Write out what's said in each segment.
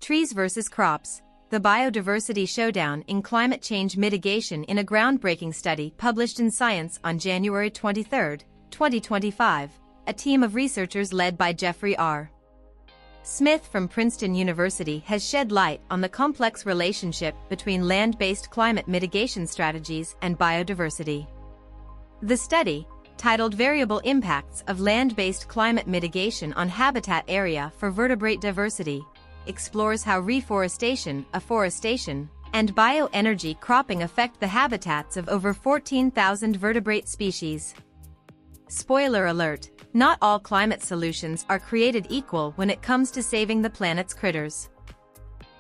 Trees versus Crops: The Biodiversity Showdown in Climate Change Mitigation in a groundbreaking study published in Science on January 23, 2025, a team of researchers led by Jeffrey R. Smith from Princeton University has shed light on the complex relationship between land-based climate mitigation strategies and biodiversity. The study, titled Variable Impacts of Land-Based Climate Mitigation on Habitat Area for Vertebrate Diversity, explores how reforestation, afforestation, and bioenergy cropping affect the habitats of over 14,000 vertebrate species. Spoiler alert: not all climate solutions are created equal when it comes to saving the planet's critters.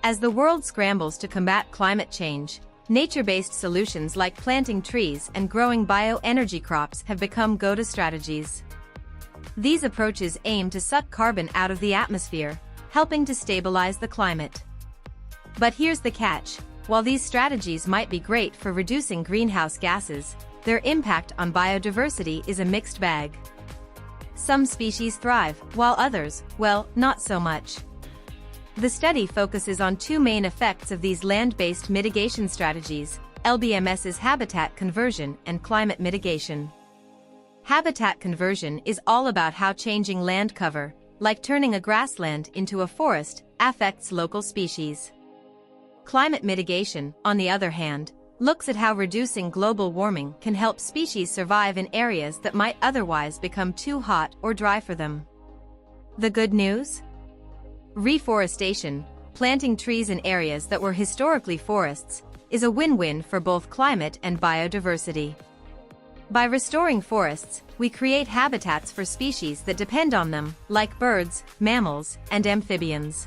As the world scrambles to combat climate change, nature-based solutions like planting trees and growing bioenergy crops have become go-to strategies. These approaches aim to suck carbon out of the atmosphere, helping to stabilize the climate. But here's the catch: while these strategies might be great for reducing greenhouse gases, their impact on biodiversity is a mixed bag. Some species thrive, while others, well, not so much. The study focuses on two main effects of these land-based mitigation strategies: LBMS's habitat conversion and climate mitigation. Habitat conversion is all about how changing land cover, like turning a grassland into a forest, affects local species. Climate mitigation, on the other hand, looks at how reducing global warming can help species survive in areas that might otherwise become too hot or dry for them. The good news? Reforestation, planting trees in areas that were historically forests, is a win-win for both climate and biodiversity. By restoring forests, we create habitats for species that depend on them, like birds, mammals, and amphibians.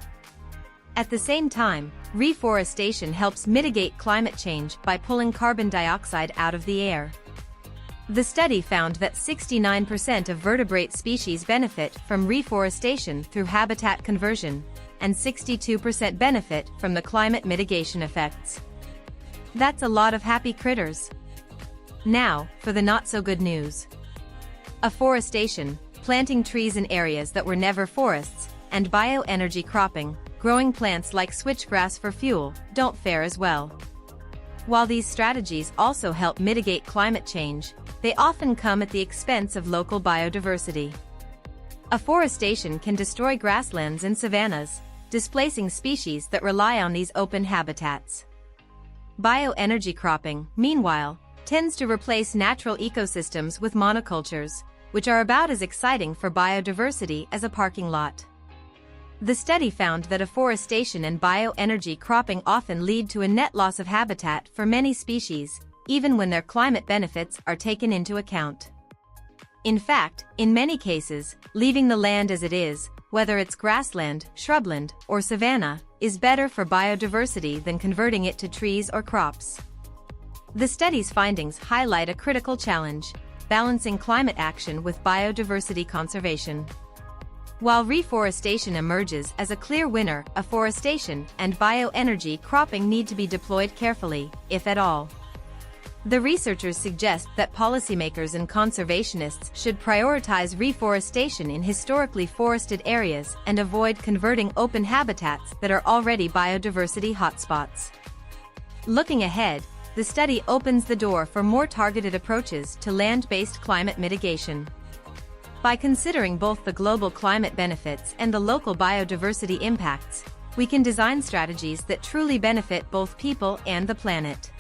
At the same time, reforestation helps mitigate climate change by pulling carbon dioxide out of the air. The study found that 69% of vertebrate species benefit from reforestation through habitat conversion, and 62% benefit from the climate mitigation effects. That's a lot of happy critters. Now, for the not-so-good news. Afforestation, planting trees in areas that were never forests, and bioenergy cropping, growing plants like switchgrass for fuel, don't fare as well. While these strategies also help mitigate climate change, they often come at the expense of local biodiversity. Afforestation can destroy grasslands and savannas, displacing species that rely on these open habitats. Bioenergy cropping, meanwhile, tends to replace natural ecosystems with monocultures, which are about as exciting for biodiversity as a parking lot. The study found that afforestation and bioenergy cropping often lead to a net loss of habitat for many species, even when their climate benefits are taken into account. In fact, in many cases, leaving the land as it is, whether it's grassland, shrubland, or savanna, is better for biodiversity than converting it to trees or crops. The study's findings highlight a critical challenge: balancing climate action with biodiversity conservation. While reforestation emerges as a clear winner, afforestation and bioenergy cropping need to be deployed carefully, if at all. The researchers suggest that policymakers and conservationists should prioritize reforestation in historically forested areas and avoid converting open habitats that are already biodiversity hotspots. Looking ahead, the study opens the door for more targeted approaches to land-based climate mitigation. By considering both the global climate benefits and the local biodiversity impacts, we can design strategies that truly benefit both people and the planet.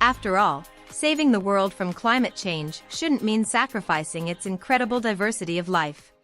After all, saving the world from climate change shouldn't mean sacrificing its incredible diversity of life.